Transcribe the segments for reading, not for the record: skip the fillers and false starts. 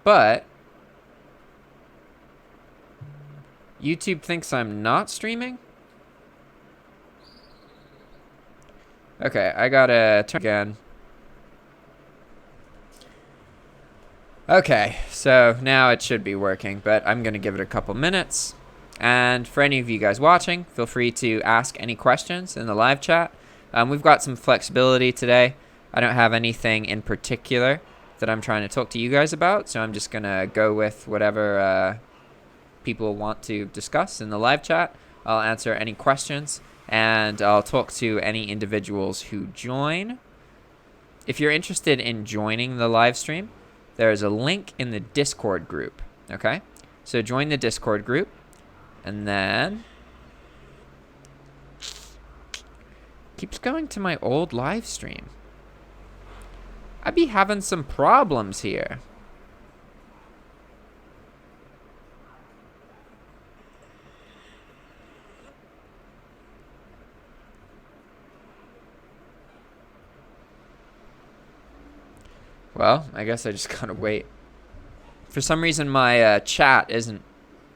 But YouTube thinks I'm not streaming. Okay, I gotta turn again. Okay, so now it should be working, but I'm gonna give it a couple minutes. And for any of you guys watching, feel free to ask any questions in the live chat. We've got some flexibility today. I don't have anything in particular that I'm trying to talk to you guys about, so I'm just gonna go with whatever people want to discuss in the live chat. I'll answer any questions, and I'll talk to any individuals who join. If you're interested in joining the live stream, there's a link in the Discord group, okay? So join the Discord group, and then keeps going to my old live stream. I be having some problems here. Well, I guess I just gotta wait. For some reason, my chat isn't...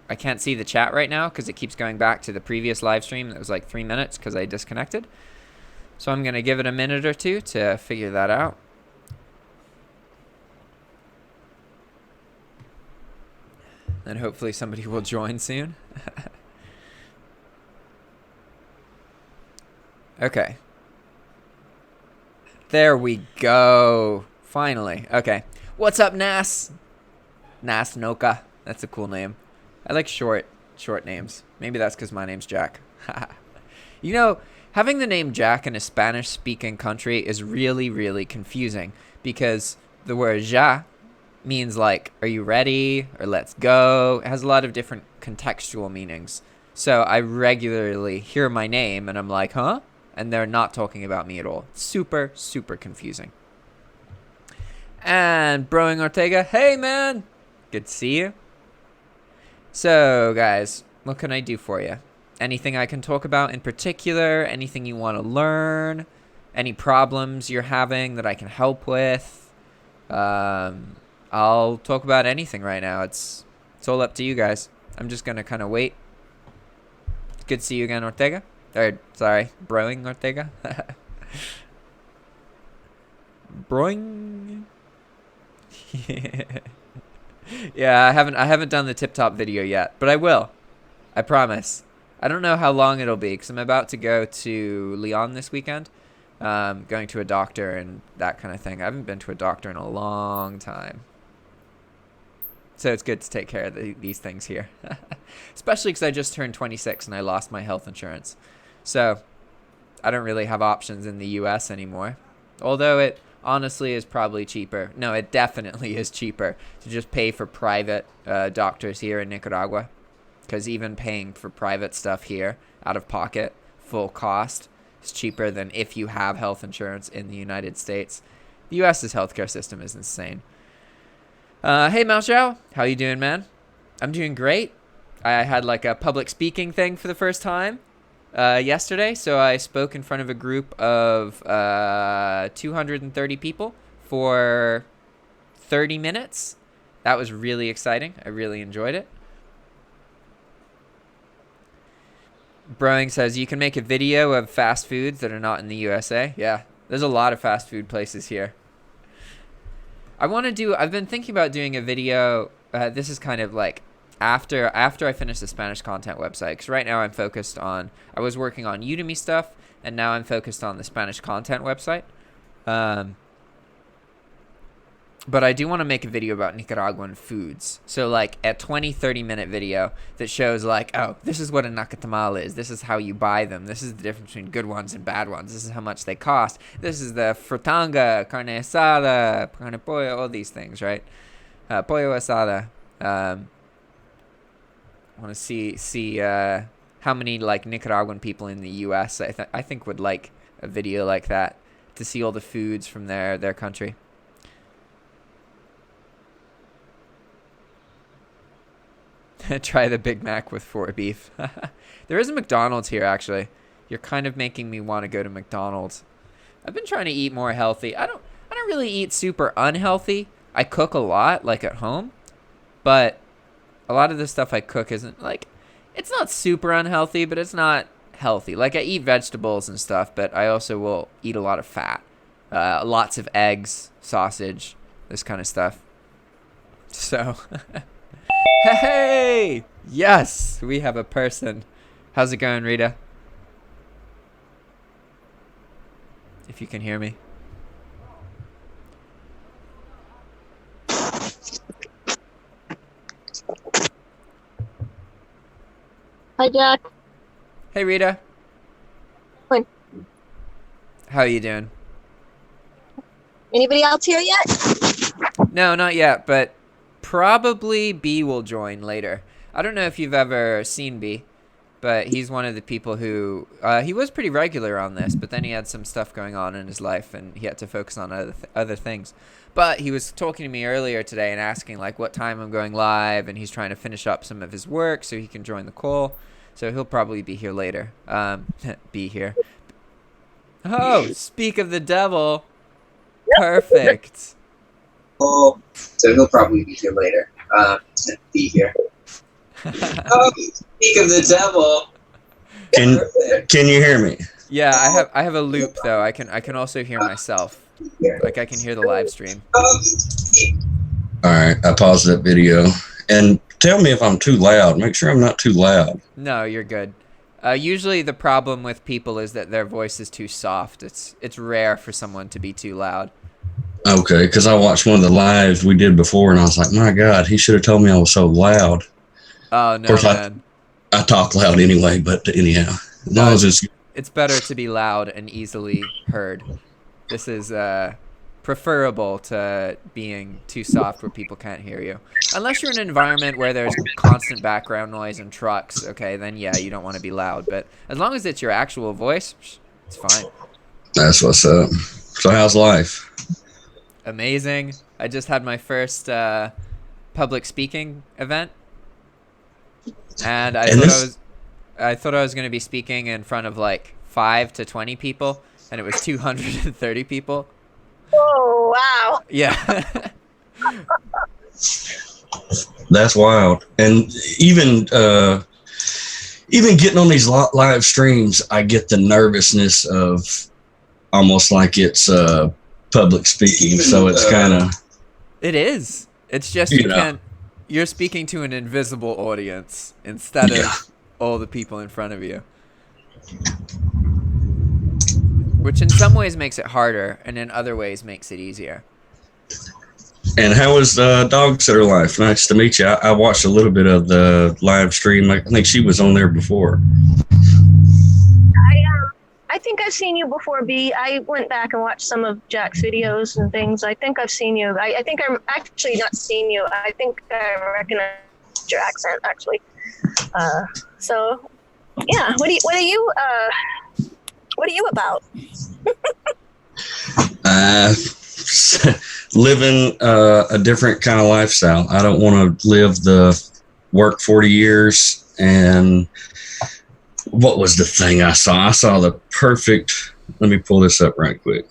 I can't see the chat right now because it keeps going back to the previous live stream that was like 3 minutes because I disconnected. So I'm gonna give it a minute or two to figure that out. And hopefully somebody will join soon. Okay. There we go. Finally. Okay. What's up, Nas? Nas Noka. That's a cool name. I like short names. Maybe that's because my name's Jack. You know, having the name Jack in a Spanish-speaking country is really, really confusing because the word ja means like, are you ready? Or let's go. It has a lot of different contextual meanings. So I regularly hear my name and I'm like, huh? And they're not talking about me at all. Super, super confusing. And Broing Ortega, hey man! Good to see you. So guys, what can I do for you? Anything I can talk about in particular? Anything you want to learn? Any problems you're having that I can help with? I'll talk about anything right now. It's all up to you guys. I'm just gonna kind of wait. Good to see you again, Ortega. Or, sorry, Broing Ortega. Broing. Yeah, I haven't done the tip top video yet, but I will. I promise. I don't know how long it'll be because I'm about to go to Lyon this weekend. Going to a doctor and that kind of thing. I haven't been to a doctor in a long time. So it's good to take care of these things here. Especially because I just turned 26 and I lost my health insurance. So I don't really have options in the US anymore. Although it honestly is probably cheaper. No, it definitely is cheaper to just pay for private doctors here in Nicaragua. Because even paying for private stuff here out of pocket, full cost, is cheaper than if you have health insurance in the United States. The US's healthcare system is insane. Hey, Mao Xiao. How you doing, man? I'm doing great. I had like a public speaking thing for the first time yesterday. So I spoke in front of a group of 230 people for 30 minutes. That was really exciting. I really enjoyed it. Broing says, you can make a video of fast foods that are not in the USA. Yeah, there's a lot of fast food places here. I've been thinking about doing a video. This is kind of like after I finish the Spanish content website. Because right now I was working on Udemy stuff. And now I'm focused on the Spanish content website. But I do want to make a video about Nicaraguan foods. So like a 20-30 minute video that shows like, oh, this is what a nacatamal is. This is how you buy them. This is the difference between good ones and bad ones. This is how much they cost. This is the fritanga, carne asada, carne pollo, all these things, right? Pollo asada. I want to see how many like Nicaraguan people in the U.S. I think would like a video like that to see all the foods from their country. Try the Big Mac with 4 beef. There is a McDonald's here, actually. You're kind of making me want to go to McDonald's. I've been trying to eat more healthy. I don't really eat super unhealthy. I cook a lot, like at home. But a lot of the stuff I cook isn't like, it's not super unhealthy, but it's not healthy. Like I eat vegetables and stuff, but I also will eat a lot of fat. Lots of eggs, sausage, this kind of stuff. So, hey! Yes, we have a person. How's it going, Rita? If you can hear me. Hi, Jack. Hey, Rita. Fine. How are you doing? Anybody else here yet? No, not yet, but probably B will join later. I don't know if you've ever seen B, but he's one of the people who he was pretty regular on this, but then he had some stuff going on in his life and he had to focus on other things. But he was talking to me earlier today and asking like what time I'm going live, and he's trying to finish up some of his work so he can join the call. So he'll probably be here later. Be here. Oh, speak of the devil. Perfect. Oh, so he'll probably be here later. Be here. Oh, speak of the devil. Can you hear me? Yeah, I have a loop though. I can also hear myself. Like I can hear the live stream. All right, I paused that video and tell me if I'm too loud. Make sure I'm not too loud. No, you're good. Usually the problem with people is that their voice is too soft. It's rare for someone to be too loud. Okay, because I watched one of the lives we did before, and I was like, my God, he should have told me I was so loud. Oh, no, of course, man. I talk loud anyway, but anyhow. No, I just... It's better to be loud and easily heard. This is preferable to being too soft where people can't hear you. Unless you're in an environment where there's constant background noise and trucks, okay, then yeah, you don't want to be loud. But as long as it's your actual voice, it's fine. That's what's up. So how's life? Amazing. I just had my first public speaking event, and I thought I was going to be speaking in front of like 5 to 20 people, and it was 230 people. Oh, wow. Yeah. That's wild. And even getting on these live streams, I get the nervousness of almost like it's public speaking. So it's kind of... It is. It's just you're speaking to an invisible audience instead of all the people in front of you. Which in some ways makes it harder, and in other ways makes it easier. And how was Dog Sitter Life? Nice to meet you. I watched a little bit of the live stream. I think she was on there before. I think I've seen you before, B. I went back and watched some of Jack's videos and things. I think I've seen you. I think I'm actually not seen you. I think I recognize your accent, actually. So, yeah. What are you about? Living a different kind of lifestyle. I don't want to live the work 40 years. And what was the thing I saw? I saw the perfect, let me pull this up right quick.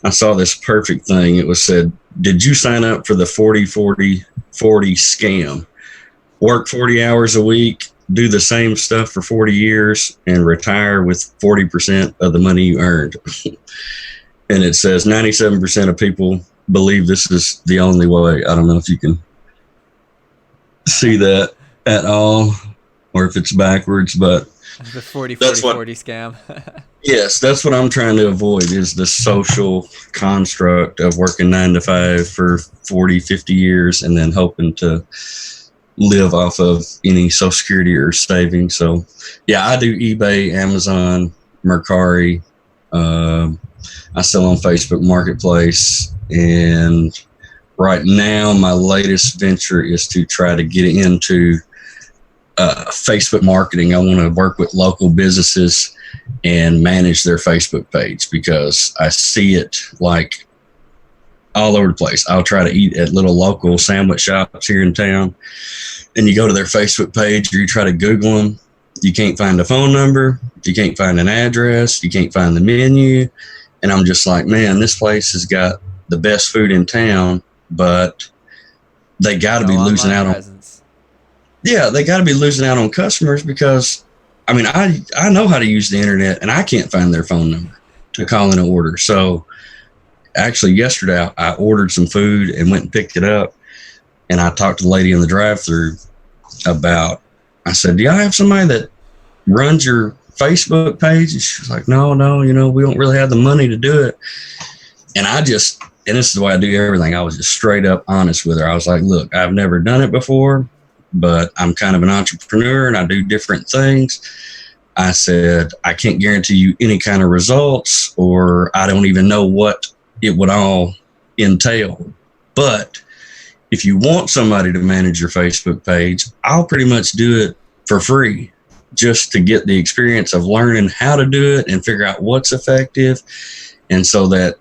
I saw this perfect thing. It was said, did you sign up for the 40-40-40 scam? Work 40 hours a week, do the same stuff for 40 years, and retire with 40% of the money you earned. And it says 97% of people believe this is the only way. I don't know if you can see that at all or if it's backwards, but the 40-40-40 scam. Yes, that's what I'm trying to avoid is the social construct of working 9 to 5 for 40, 50 years and then hoping to live off of any Social Security or savings. So, yeah, I do eBay, Amazon, Mercari. I sell on Facebook Marketplace. And right now, my latest venture is to try to get into Facebook marketing. I want to work with local businesses and manage their Facebook page because I see it like all over the place. I'll try to eat at little local sandwich shops here in town, and you go to their Facebook page or you try to Google them. You can't find a phone number. You can't find an address. You can't find the menu. And I'm just like, man, this place has got the best food in town, but they got to No be losing online out on. presence. Yeah, they got to be losing out on customers because, I mean, I know how to use the internet and I can't find their phone number to call in an order. So actually, yesterday I ordered some food and went and picked it up, and I talked to the lady in the drive-thru about. I said, "Do y'all have somebody that runs your Facebook page?" And she was like, "No, we don't really have the money to do it." And and this is the way I do everything. I was just straight up honest with her. I was like, "Look, I've never done it before, but I'm kind of an entrepreneur and I do different things." I said, "I can't guarantee you any kind of results, or I don't even know what it would all entail. But if you want somebody to manage your Facebook page, I'll pretty much do it for free, just to get the experience of learning how to do it and figure out what's effective. And so that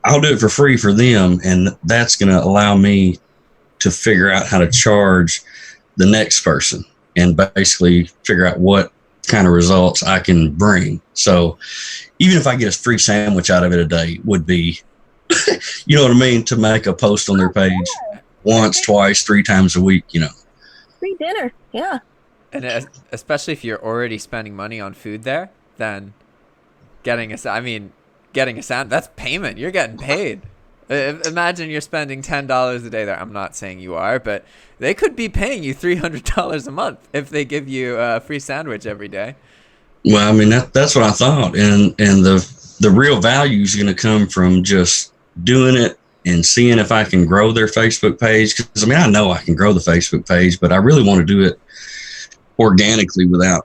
I'll do it for free for them. And that's going to allow me to figure out how to charge the next person and basically figure out what kind of results I can bring." So even if I get a free sandwich out of it a day would be, you know what I mean, to make a post on their page once, twice, 3 times a week, Free dinner. Yeah. And especially if you're already spending money on food there, then getting a sandwich, that's payment. You're getting paid. Imagine you're spending $10 a day there. I'm not saying you are, but they could be paying you $300 a month if they give you a free sandwich every day. Well, I mean, that's what I thought. And the real value is going to come from just doing it and seeing if I can grow their Facebook page. Because, I mean, I know I can grow the Facebook page, but I really want to do it organically without,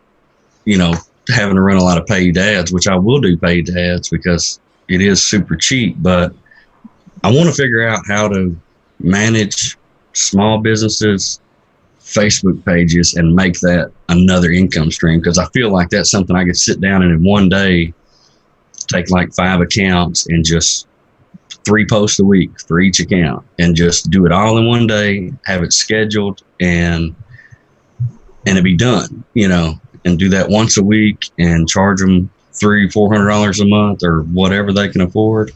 having to run a lot of paid ads, which I will do paid ads because it is super cheap. But I want to figure out how to manage small businesses' Facebook pages and make that another income stream, because I feel like that's something I could sit down and in one day take like 5 accounts and just 3 posts a week for each account and just do it all in one day, have it scheduled and it be done, and do that once a week and charge them $300-$400 a month or whatever they can afford.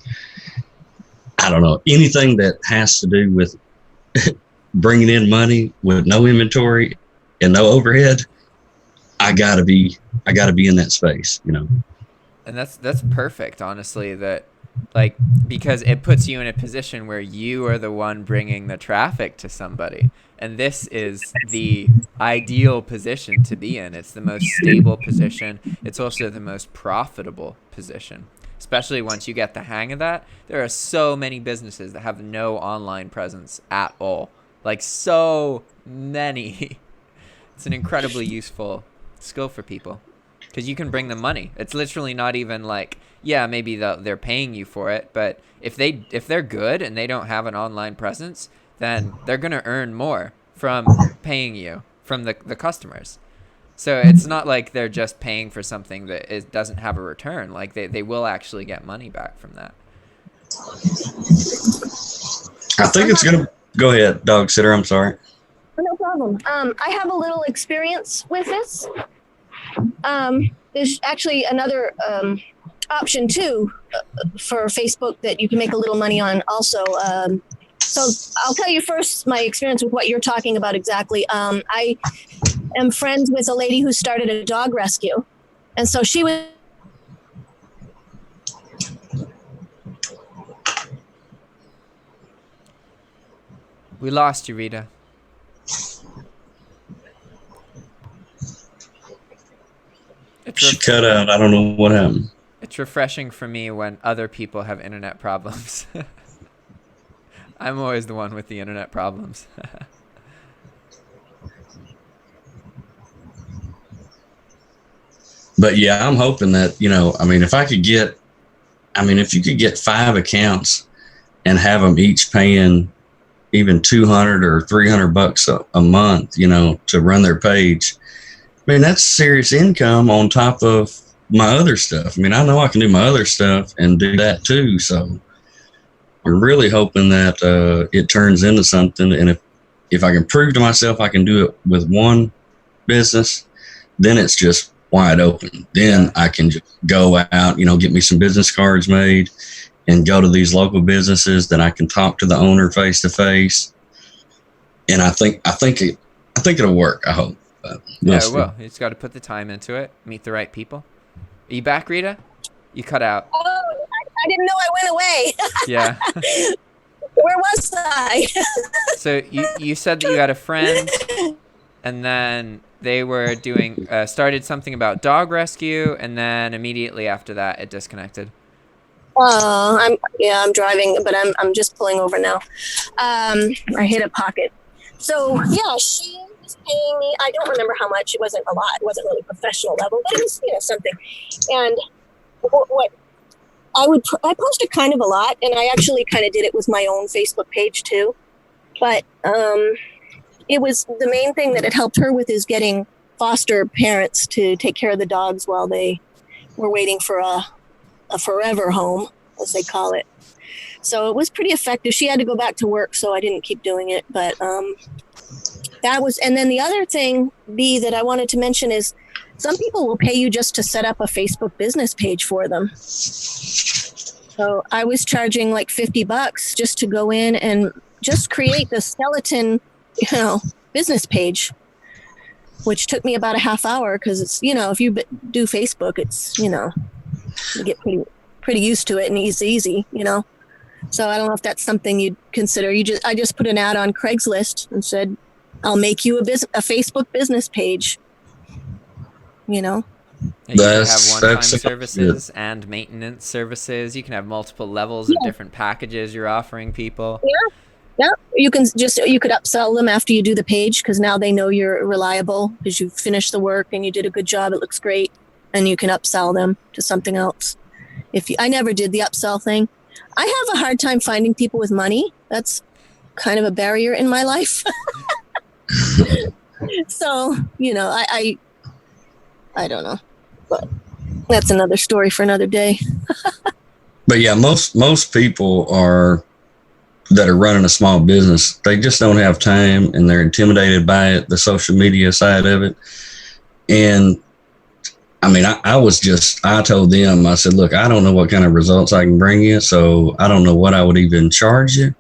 I don't know, anything that has to do with bringing in money with no inventory and no overhead. I gotta be in that space, And that's perfect, honestly, because it puts you in a position where you are the one bringing the traffic to somebody. And this is the ideal position to be in. It's the most stable position. It's also the most profitable position, especially once you get the hang of that. There are so many businesses that have no online presence at all. Like, so many. It's an incredibly useful skill for people because you can bring them money. It's literally not even like, yeah, maybe they're paying you for it, but if they're good and they don't have an online presence, then they're going to earn more from paying you from the customers. So it's not like they're just paying for something that doesn't have a return. Like they will actually get money back from that. I think it's going to go ahead, dog sitter. I'm sorry. No problem. I have a little experience with this. There's actually another option too for Facebook that you can make a little money on also. So I'll tell you first my experience with what you're talking about exactly. I am friends with a lady who started a dog rescue. And so she was... We lost you, Rita. She cut out. I don't know what happened. It's refreshing for me when other people have internet problems. I'm always the one with the internet problems. But yeah, I'm hoping that, if you could get 5 accounts and have them each paying even $200 or $300 a month, to run their page. I mean, that's serious income on top of my other stuff. I mean, I know I can do my other stuff and do that too. So I'm really hoping that it turns into something. And if I can prove to myself I can do it with one business, then it's just wide open. Then I can just go out, get me some business cards made and go to these local businesses. Then I can talk to the owner face to face and I think it'll work. I hope. But we'll Yeah, see. well, you just got to put the time into it, meet the right people. Are you back, Rita? You cut out. Oh, I didn't know I went away. Yeah. Where was I? So you said that you had a friend, and then they were doing started something about dog rescue, and then immediately after that it disconnected. I'm driving, but I'm just pulling over now. I hit a pocket. So yeah, she was paying me. I don't remember how much. It wasn't a lot. It wasn't really professional level, but it was something. And what I posted kind of a lot, and I actually kind of did it with my own Facebook page too. But it was the main thing that it helped her with is getting foster parents to take care of the dogs while they were waiting for a forever home, as they call it. So it was pretty effective. She had to go back to work, so I didn't keep doing it. But that was, and then the other thing, B, that I wanted to mention is some people will pay you just to set up a Facebook business page for them. So I was charging like $50 just to go in and just create the skeleton, business page, which took me about a half hour because it's, if you do Facebook, it's, you get pretty used to it and it's easy, So I don't know if that's something you'd consider. I just put an ad on Craigslist and said, I'll make you a Facebook business page. You can have one-time services and maintenance services. You can have multiple levels of different packages you're offering people. Yeah. You could upsell them after you do the page because now they know you're reliable because you finished the work and you did a good job. It looks great, and you can upsell them to something else. I never did the upsell thing. I have a hard time finding people with money. That's kind of a barrier in my life. So, I don't know, but that's another story for another day. But yeah, most people that are running a small business, they just don't have time and they're intimidated by it, the social media side of it. And I mean, I told them, I said, look, I don't know what kind of results I can bring you. So I don't know what I would even charge you.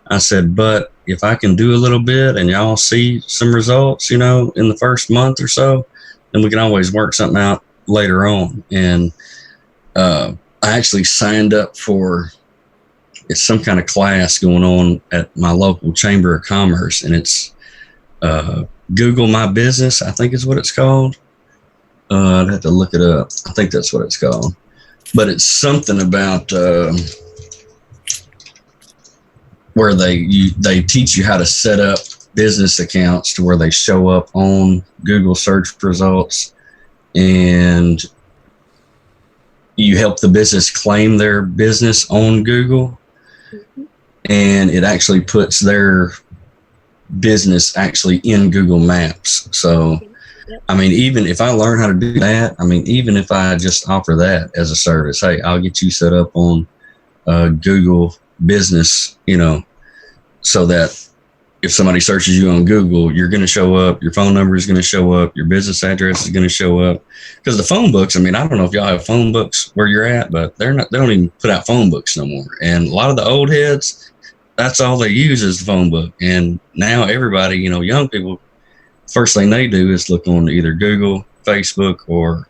I said, but if I can do a little bit and y'all see some results, in the first month or so, then we can always work something out later on. And I actually signed up for some kind of class going on at my local Chamber of Commerce, and it's Google My Business, I think is what it's called. I'd have to look it up. I think that's what it's called. But it's something about where they teach you how to set up business accounts to where they show up on Google search results, and you help the business claim their business on Google, and it actually puts their business actually in Google Maps. So, I mean, even if I learn how to do that, even if I just offer that as a service, hey, I'll get you set up on Google Business, so that if somebody searches you on Google, you're going to show up, your phone number is going to show up, your business address is going to show up. Because the phone books, I don't know if y'all have phone books where you're at, but they don't even put out phone books no more. And a lot of the old heads, that's all they use is the phone book. And now everybody, young people, first thing they do is look on either Google, Facebook, or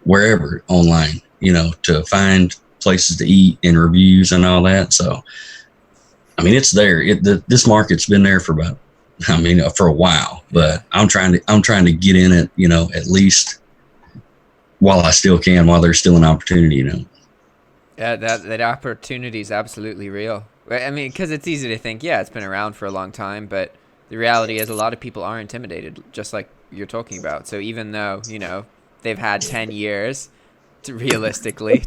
wherever online, to find places to eat and reviews and all that. So, it's there. This market's been there for for a while, but I'm trying to get in it, at least while I still can, while there's still an opportunity, Yeah, that opportunity is absolutely real. Because it's easy to think, it's been around for a long time, but the reality is a lot of people are intimidated, just like you're talking about. So even though, they've had 10 years realistically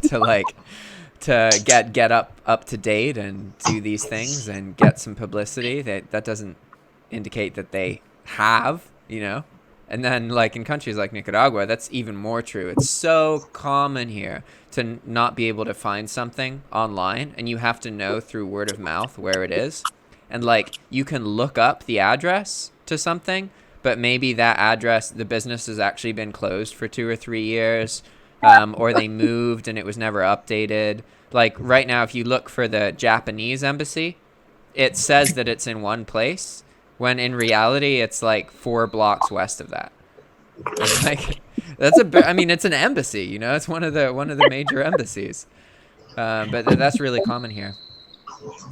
to get up to date and do these things and get some publicity, that doesn't indicate that they have, And then in countries like Nicaragua, that's even more true. It's so common here to not be able to find something online, and you have to know through word of mouth where it is. And you can look up the address to something, but maybe that address, the business has actually been closed for 2 or 3 years, or they moved and it was never updated. Right now, if you look for the Japanese embassy, it says that it's in one place, when in reality it's like 4 blocks west of that. It's like I mean, it's an embassy, you know, it's one of the major embassies. But that's really common here.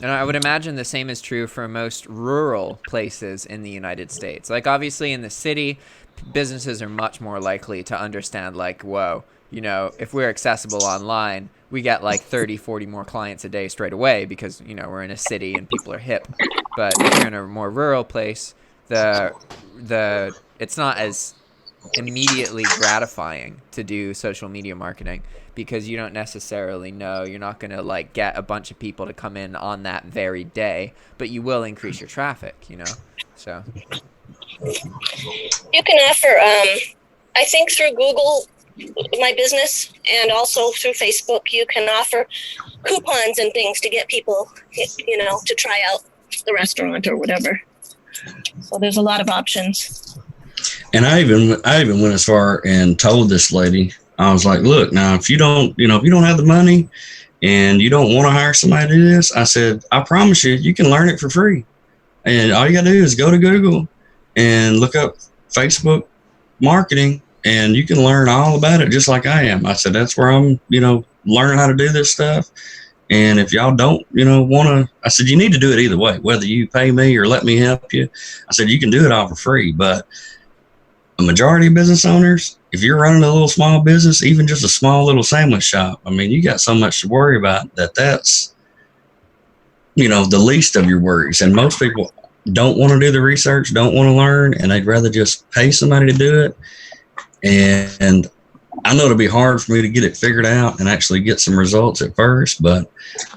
And I would imagine the same is true for most rural places in the United States. Like, obviously, in the city, businesses are much more likely to understand, like, whoa, you know, if we're accessible online, we get like 30, 40 more clients a day straight away because, you know, we're in a city and people are hip. But if you're in a more rural place, it's not as immediately gratifying to do social media marketing because you don't necessarily know, you're not going to like get a bunch of people to come in on that very day, but you will increase your traffic, you know. So you can offer I think through Google My Business and also through Facebook you can offer coupons and things to get people, you know, to try out the restaurant or whatever. So there's a lot of options. And I even went as far and told this lady, I was like, look, now if you don't have the money and you don't want to hire somebody to do this, I said, I promise you can learn it for free. And all you gotta do is go to Google and look up Facebook marketing and you can learn all about it just like I am. I said, that's where I'm, learning how to do this stuff. And if y'all don't, want to, I said, you need to do it either way, whether you pay me or let me help you. I said, you can do it all for free, but a majority of business owners, if you're running a little small business, even just a small little sandwich shop, I mean, you got so much to worry about that's, the least of your worries. And most people don't want to do the research, don't want to learn, and they'd rather just pay somebody to do it. And I know it'll be hard for me to get it figured out and actually get some results at first, but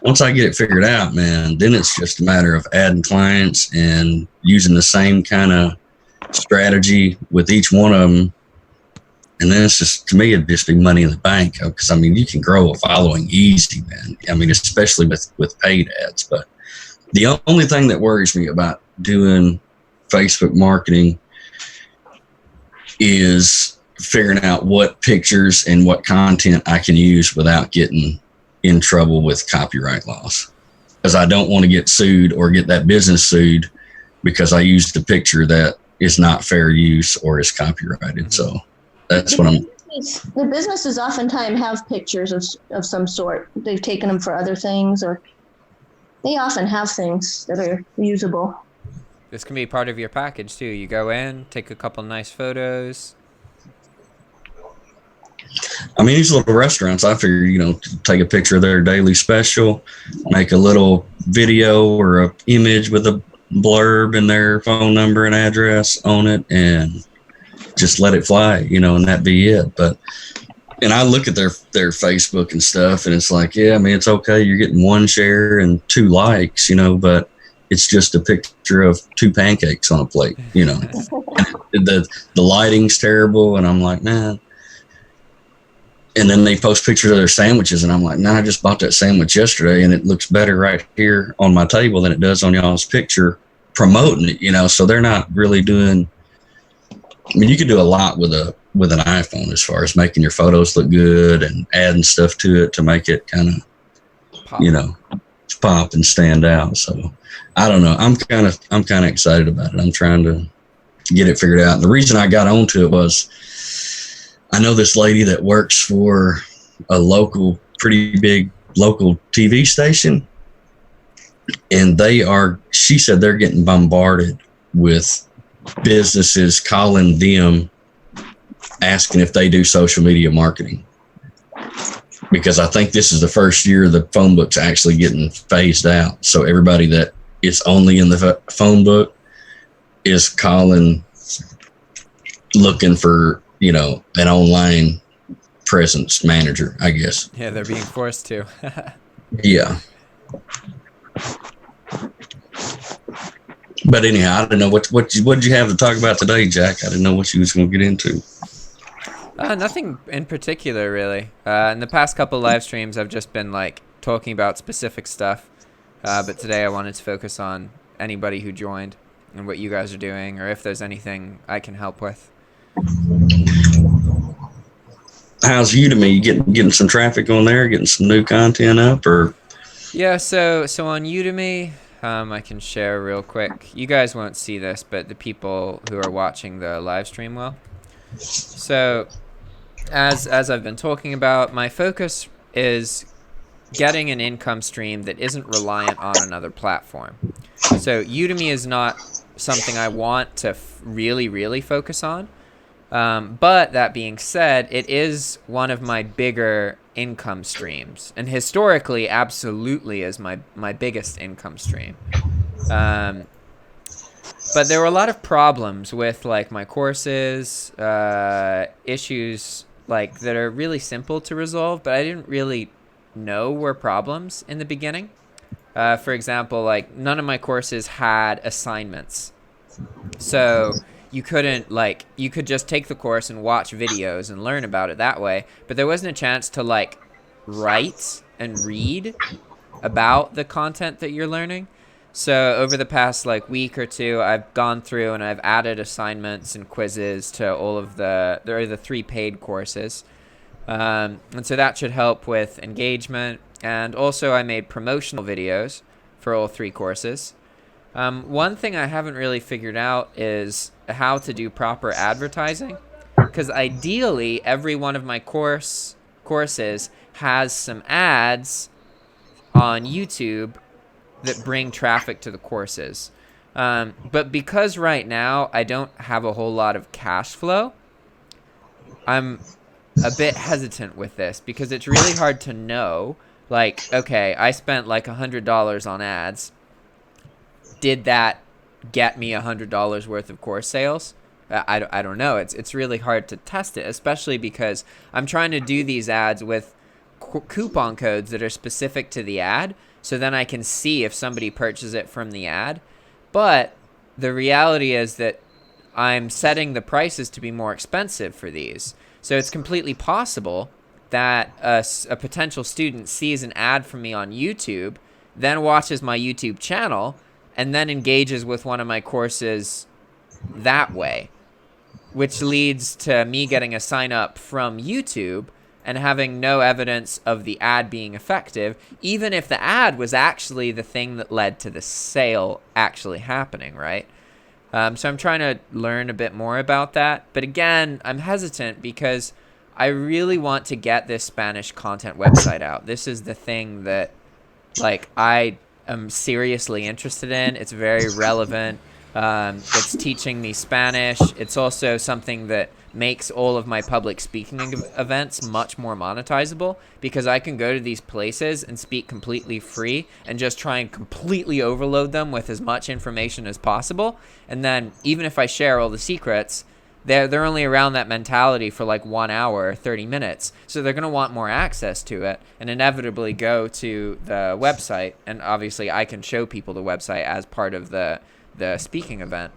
once I get it figured out, man, then it's just a matter of adding clients and using the same kind of strategy with each one of them. And then it's just, to me, it'd just be money in the bank because, I mean, you can grow a following easy, man. I mean, especially with paid ads. But the only thing that worries me about doing Facebook marketing is figuring out what pictures and what content I can use without getting in trouble with copyright laws. Because I don't want to get sued or get that business sued because I used a picture that is not fair use or is copyrighted. So that's what I'm. The businesses oftentimes have pictures of some sort. They've taken them for other things, or they often have things that are usable. This can be part of your package too. You go in, take a couple nice photos. I mean, these little restaurants, I figure, take a picture of their daily special, make a little video or a image with a blurb and their phone number and address on it and just let it fly, and that be it. And I look at their Facebook and stuff and it's like, yeah, I mean, it's okay. You're getting 1 share and 2 likes, but it's just a picture of 2 pancakes on a plate, the lighting's terrible. And I'm like, man. And then they post pictures of their sandwiches and I'm like, nah, I just bought that sandwich yesterday and it looks better right here on my table than it does on y'all's picture promoting it, so they're not really doing. I mean, you can do a lot with an iPhone as far as making your photos look good and adding stuff to it to make it kind of, pop and stand out. So I don't know. I'm kind of excited about it. I'm trying to get it figured out. And the reason I got onto it was I know this lady that works for a pretty big local TV station. And she said they're getting bombarded with businesses calling them, asking if they do social media marketing. Because I think this is the first year the phone book's actually getting phased out. So everybody that is only in the phone book is calling, looking for, an online presence manager, I guess. Yeah, they're being forced to. Yeah. But anyhow, I don't know what did you have to talk about today, Jack? I didn't know what you was going to get into. Nothing in particular, really. In the past couple live streams, I've just been like talking about specific stuff. But today I wanted to focus on anybody who joined and what you guys are doing, or if there's anything I can help with. How's Udemy? You getting some traffic on there, getting some new content up, or? Yeah, so on Udemy, I can share real quick. You guys won't see this, but the people who are watching the live stream will. So, as I've been talking about, my focus is getting an income stream that isn't reliant on another platform. So Udemy is not something I want to really, really focus on. But that being said, it is one of my bigger income streams, and historically, absolutely is my biggest income stream. But there were a lot of problems with like my courses, issues like that are really simple to resolve, but I didn't really know were problems in the beginning. For example, like none of my courses had assignments. So you could just take the course and watch videos and learn about it that way, but there wasn't a chance to like write and read about the content that you're learning. So over the past like week or two, I've gone through and I've added assignments and quizzes to all of there are the 3 paid courses. And so that should help with engagement. And also I made promotional videos for all 3 courses. One thing I haven't really figured out is how to do proper advertising, because ideally every one of my courses has some ads on YouTube that bring traffic to the courses. But because right now I don't have a whole lot of cash flow, I'm a bit hesitant with this because it's really hard to know, like, okay, I spent like $100 on ads. Did that get me $100 worth of course sales? I don't know. It's really hard to test it, especially because I'm trying to do these ads with coupon codes that are specific to the ad, so then I can see if somebody purchases it from the ad. But the reality is that I'm setting the prices to be more expensive for these. So it's completely possible that a potential student sees an ad from me on YouTube, then watches my YouTube channel, and then engages with one of my courses that way, which leads to me getting a sign up from YouTube and having no evidence of the ad being effective, even if the ad was actually the thing that led to the sale actually happening, right? So I'm trying to learn a bit more about that. But again, I'm hesitant because I really want to get this Spanish content website out. This is the thing that, like, I am seriously interested in. It's very relevant. It's teaching me Spanish. It's also something that makes all of my public speaking events much more monetizable, because I can go to these places and speak completely free and just try and completely overload them with as much information as possible. And then even if I share all the secrets, they're only around that mentality for like 1 hour or 30 minutes. So they're going to want more access to it and inevitably go to the website. And obviously I can show people the website as part of the speaking event.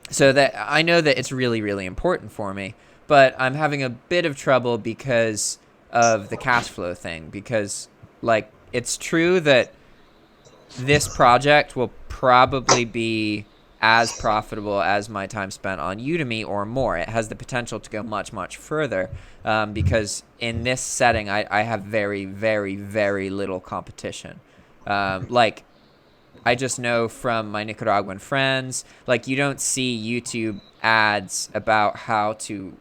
So that I know that it's really, really important for me, but I'm having a bit of trouble because of the cash flow thing, because like it's true that this project will probably be as profitable as my time spent on Udemy or more. It has the potential to go much, much further, because in this setting, I have very, very, very little competition. Like, I just know from my Nicaraguan friends, like, you don't see YouTube ads about how to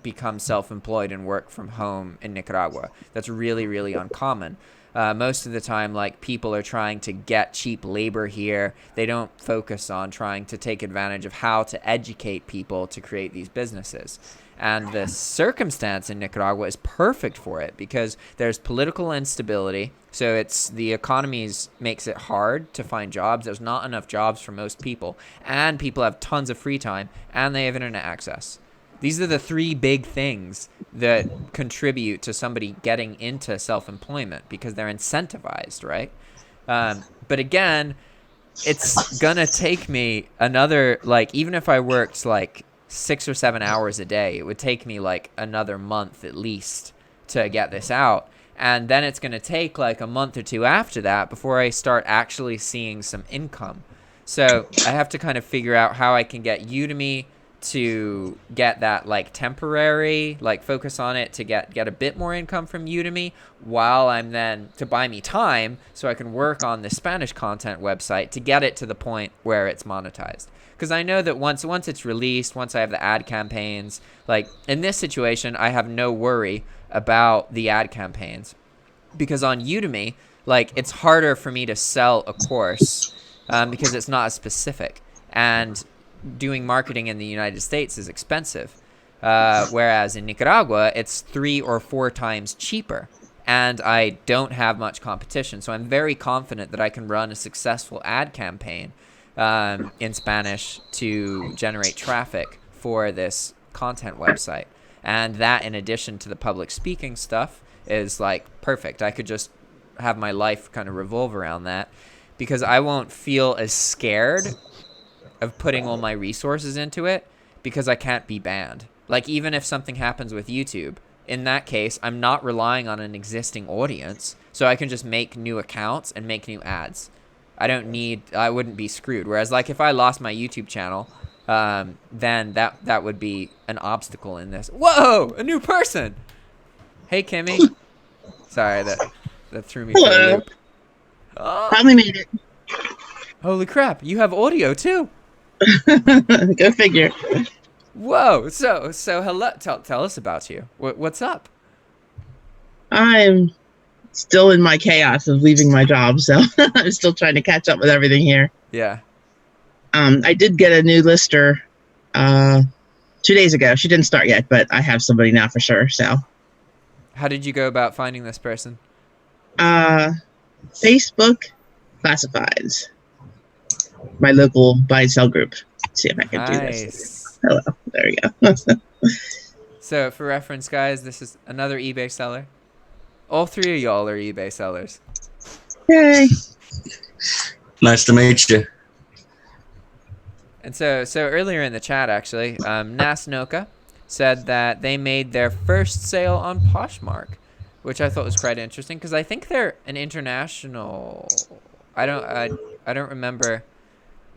become self-employed and work from home in Nicaragua. That's really, really uncommon. Most of the time, like, people are trying to get cheap labor here. They don't focus on trying to take advantage of how to educate people to create these businesses. And the circumstance in Nicaragua is perfect for it because there's political instability. So the economy makes it hard to find jobs. There's not enough jobs for most people. And people have tons of free time and they have internet access. These are the 3 big things that contribute to somebody getting into self-employment because they're incentivized, right? But again, it's going to take me another, like, even if I worked like 6 or 7 hours a day, it would take me like another month at least to get this out. And then it's going to take like a month or 2 after that before I start actually seeing some income. So I have to kind of figure out how I can get Udemy to get that like temporary like focus on it to get a bit more income from Udemy, while I'm then to buy me time so I can work on the Spanish content website to get it to the point where it's monetized. Because I know that once it's released, once I have the ad campaigns, like in this situation, I have no worry about the ad campaigns, because on Udemy, like it's harder for me to sell a course because it's not as specific, and doing marketing in the United States is expensive, whereas in Nicaragua it's 3 or 4 times cheaper, and I don't have much competition. So I'm very confident that I can run a successful ad campaign in Spanish to generate traffic for this content website. And that, in addition to the public speaking stuff, is like perfect. I could just have my life kind of revolve around that, because I won't feel as scared of putting all my resources into it, because I can't be banned. Like, even if something happens with YouTube, in that case, I'm not relying on an existing audience, so I can just make new accounts and make new ads. I wouldn't be screwed. Whereas, like, if I lost my YouTube channel, then that would be an obstacle in this. Whoa, a new person. Hey, Kimmy. Sorry, that threw me for a loop. Oh. Finally made it. Holy crap, you have audio too. Go figure. Whoa, so hello, tell us about you. What's up? I'm still in my chaos of leaving my job, so I'm still trying to catch up with everything here. Yeah. I did get a new lister 2 days ago. She didn't start yet, but I have somebody now for sure. So, how did you go about finding this person? Facebook classifieds. My local buy and sell group. Let's see if I can do this. Hello. There we go. So, for reference, guys, this is another eBay seller. All 3 of y'all are eBay sellers. Yay. Nice to meet you. And so earlier in the chat, actually, Nasnoka said that they made their first sale on Poshmark, which I thought was quite interesting, because I think they're an international. I don't remember,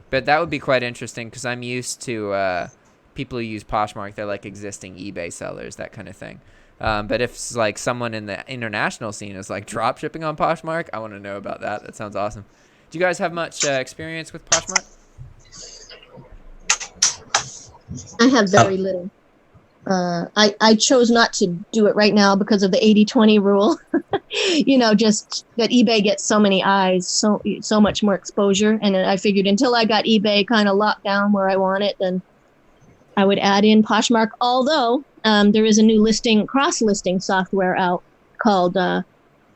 but that would be quite interesting, because I'm used to people who use Poshmark. They're like existing eBay sellers, that kind of thing. But if like someone in the international scene is like drop shipping on Poshmark, I want to know about that. That sounds awesome. Do you guys have much experience with Poshmark? I have very little. I chose not to do it right now because of the 80-20 rule. Just that eBay gets so many eyes, so much more exposure. And I figured until I got eBay kind of locked down where I want it, then I would add in Poshmark. Although there is a new cross-listing software out called, I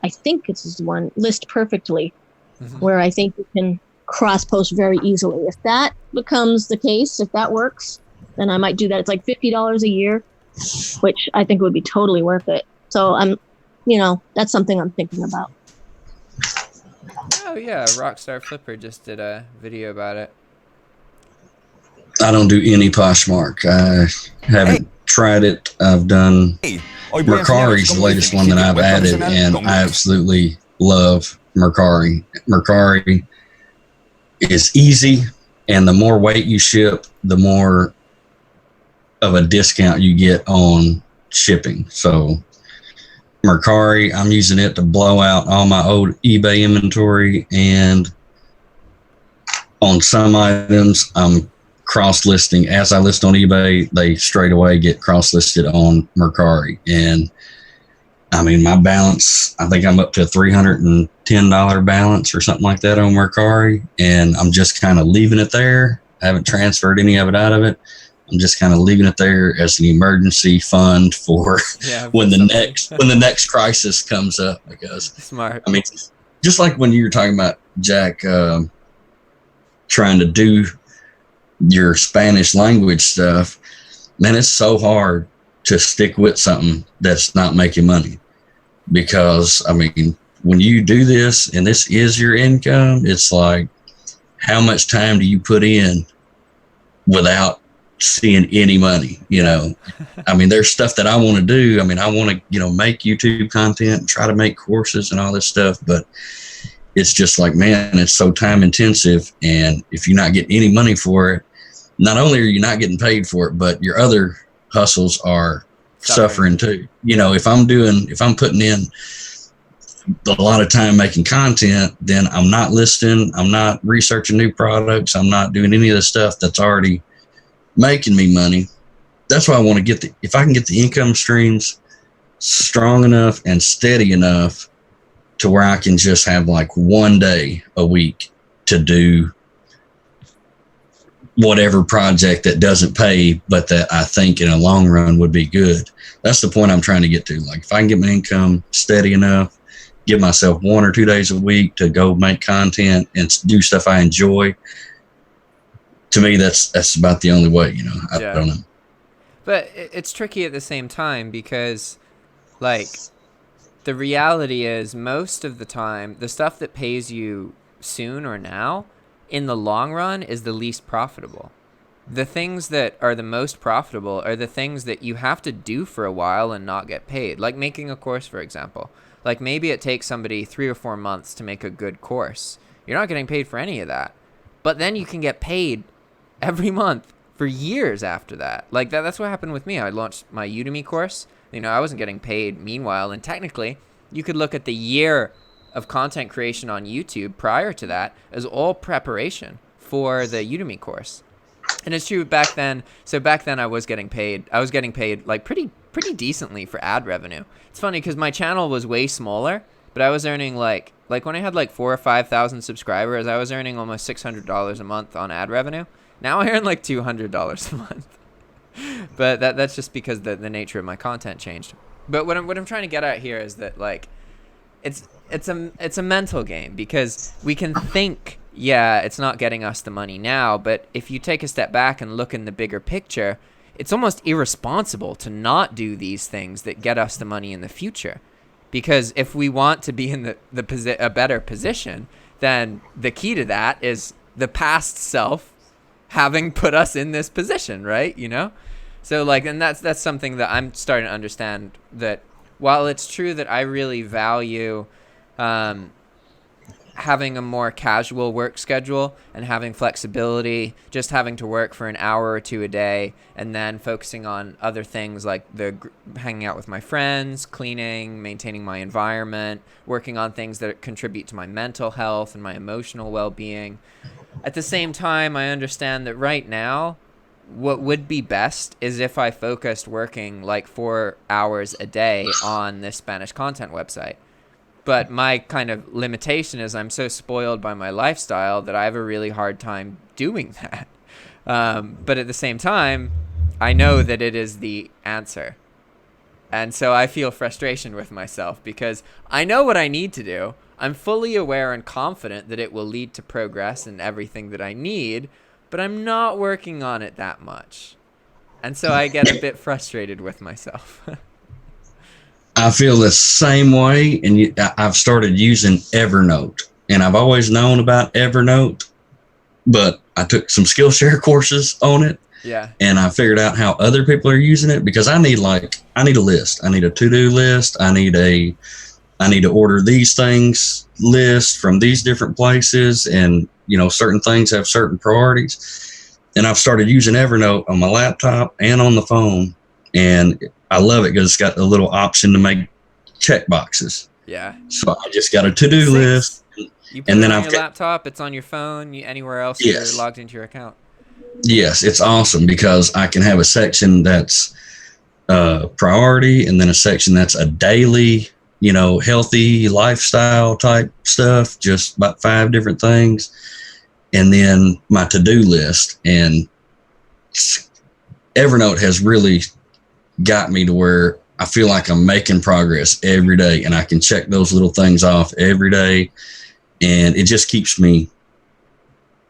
think it's the one, List Perfectly, where I think you can cross-post very easily. If that becomes the case, if that works, then I might do that. It's like $50 a year, which I think would be totally worth it. So that's something I'm thinking about. Oh yeah, Rockstar Flipper just did a video about it. I don't do any Poshmark. I haven't tried it. I've done Mercari's the latest one that I've added, and I absolutely love Mercari. Mercari is easy, and the more weight you ship, the more of a discount you get on shipping. So Mercari, I'm using it to blow out all my old eBay inventory, and on some items I'm cross-listing. As I list on eBay, they straight away get cross-listed on Mercari. And I mean, my balance, I think I'm up to a $310 balance or something like that on Mercari, and I'm just kind of leaving it there. I haven't transferred any of it out of it. I'm just kind of leaving it there as an emergency fund for when the next crisis comes up. Because smart. I mean, just like when you were talking about Jack trying to do your Spanish language stuff, man, it's so hard to stick with something that's not making money. Because I mean, when you do this and this is your income, it's like, how much time do you put in without seeing any money? I mean, there's stuff that I want to do. I mean, I want to make YouTube content and try to make courses and all this stuff, but it's just like, man, it's so time intensive, and if you're not getting any money for it, not only are you not getting paid for it, but your other hustles are suffering too. You know, if I'm putting in a lot of time making content, then I'm not listing, I'm not researching new products, I'm not doing any of the stuff that's already making me money. That's why I want to get if I can get the income streams strong enough and steady enough to where I can just have like one day a week to do whatever project that doesn't pay, but that I think in a long run would be good. That's the point I'm trying to get to. Like if I can get my income steady enough, give myself 1 or 2 days a week to go make content and do stuff I enjoy. To me, that's about the only way, you know. I don't know. But it's tricky at the same time because, like, the reality is most of the time, the stuff that pays you soon or now, in the long run, is the least profitable. The things that are the most profitable are the things that you have to do for a while and not get paid. Like making a course, for example. Like maybe it takes somebody 3 or 4 months to make a good course. You're not getting paid for any of that. But then you can get paid every month for years after that. Like that's what happened with me. I launched my Udemy course. You know, I wasn't getting paid meanwhile. And technically, you could look at the year of content creation on YouTube prior to that as all preparation for the Udemy course. And it's true back then. So back then I was getting paid. I was getting paid like pretty decently for ad revenue. It's funny because my channel was way smaller, but I was earning like when I had like 4,000 or 5,000 subscribers, I was earning almost $600 a month on ad revenue. Now I earn like $200 a month. But that's just because the nature of my content changed. But what I'm trying to get at here is that like it's a mental game because we can think, yeah, it's not getting us the money now, but if you take a step back and look in the bigger picture, it's almost irresponsible to not do these things that get us the money in the future. Because if we want to be in a better position, then the key to that is the past self having put us in this position, right? You know? So like, and that's something that I'm starting to understand, that while it's true that I really value having a more casual work schedule and having flexibility, just having to work for an hour or two a day and then focusing on other things like hanging out with my friends, cleaning, maintaining my environment, working on things that contribute to my mental health and my emotional well-being. At the same time, I understand that right now, what would be best is if I focused working like 4 hours a day on this Spanish content website. But my kind of limitation is I'm so spoiled by my lifestyle that I have a really hard time doing that. But at the same time, I know that it is the answer. And so I feel frustration with myself because I know what I need to do. I'm fully aware and confident that it will lead to progress and everything that I need, but I'm not working on it that much. And so I get a bit frustrated with myself. I feel the same way, and I've started using Evernote, and I've always known about Evernote, but I took some Skillshare courses on it. Yeah. And I figured out how other people are using it because I need a list. I need a to-do list. I need to order these things list from these different places, and you know, certain things have certain priorities. And I've started using Evernote on my laptop and on the phone, and I love it because it's got a little option to make check boxes. Yeah. So I just got a to-do list, you put it on your laptop, it's on your phone, anywhere else you're logged into your account. Yes, it's awesome because I can have a section that's priority and then a section that's a daily, you know, healthy lifestyle type stuff, just about 5 different things. And then my to-do list. And Evernote has really got me to where I feel like I'm making progress every day, and I can check those little things off every day. And it just keeps me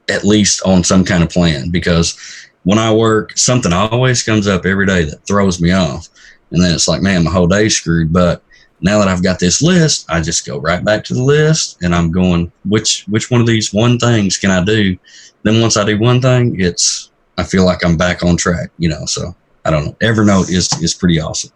at least on some kind of plan, because when I work, something always comes up every day that throws me off. And then it's like, man, my whole day's screwed. But now that I've got this list, I just go right back to the list and I'm going, which one of these one things can I do? Then once I do one thing, I feel like I'm back on track, you know. So I don't know. Evernote is pretty awesome.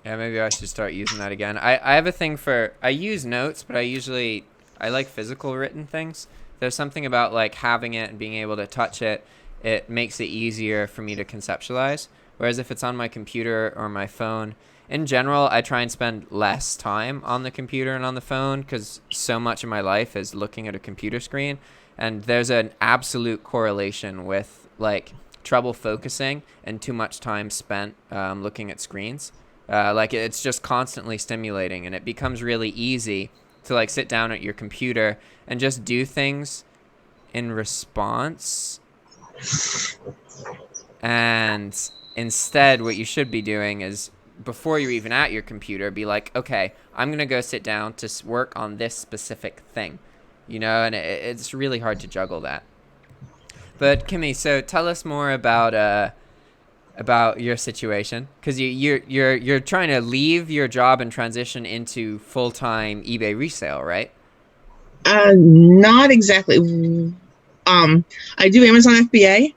Yeah, maybe I should start using that again. I have a thing I use notes, but I like physical written things. There's something about like having it and being able to touch it. it makes it easier for me to conceptualize. Whereas if it's on my computer or my phone, in general, I try and spend less time on the computer and on the phone because so much of my life is looking at a computer screen. And there's an absolute correlation with like trouble focusing and too much time spent looking at screens. Like it's just constantly stimulating, and it becomes really easy to like sit down at your computer and just do things in response. And instead, what you should be doing is, before you're even at your computer, be like, okay, I'm going to go sit down to work on this specific thing, you know, and it's really hard to juggle that. But Kimmy, so tell us more about your situation, because you're trying to leave your job and transition into full-time eBay resale, right? Not exactly. I do Amazon FBA.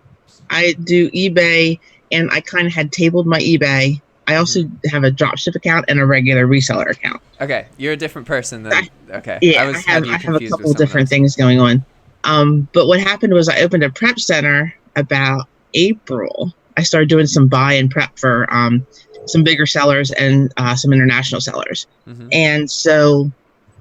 I do eBay, and I kind of had tabled my eBay. I also have a dropship account and a regular reseller account. Okay, you're a different person than. Okay, yeah, I have a couple different things going on. But what happened was I opened a prep center about April. I started doing some buy and prep for some bigger sellers and some international sellers. Mm-hmm. And so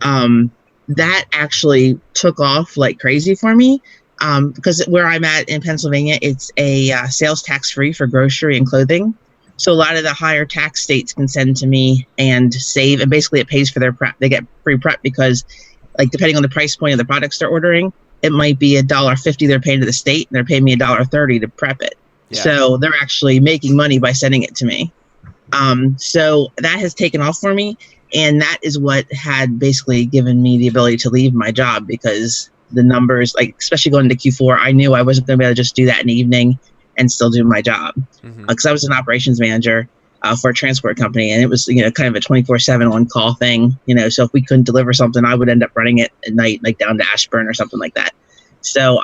that actually took off like crazy for me because where I'm at in Pennsylvania, it's a sales tax free for grocery and clothing. So a lot of the higher tax states can send to me and save, and basically it pays for their prep. They get free prep because, like, depending on the price point of the products they're ordering, it might be $1.50 they're paying to the state, and they're paying me $1.30 to prep it. Yeah. So they're actually making money by sending it to me. So that has taken off for me, and that is what had basically given me the ability to leave my job, because the numbers, like especially going into Q4, I knew I wasn't going to be able to just do that in the evening and still do my job, because I was an operations manager for a transport company, and it was, you know, kind of a 24/7 on call thing, you know. So if we couldn't deliver something, I would end up running it at night, like down to Ashburn or something like that. So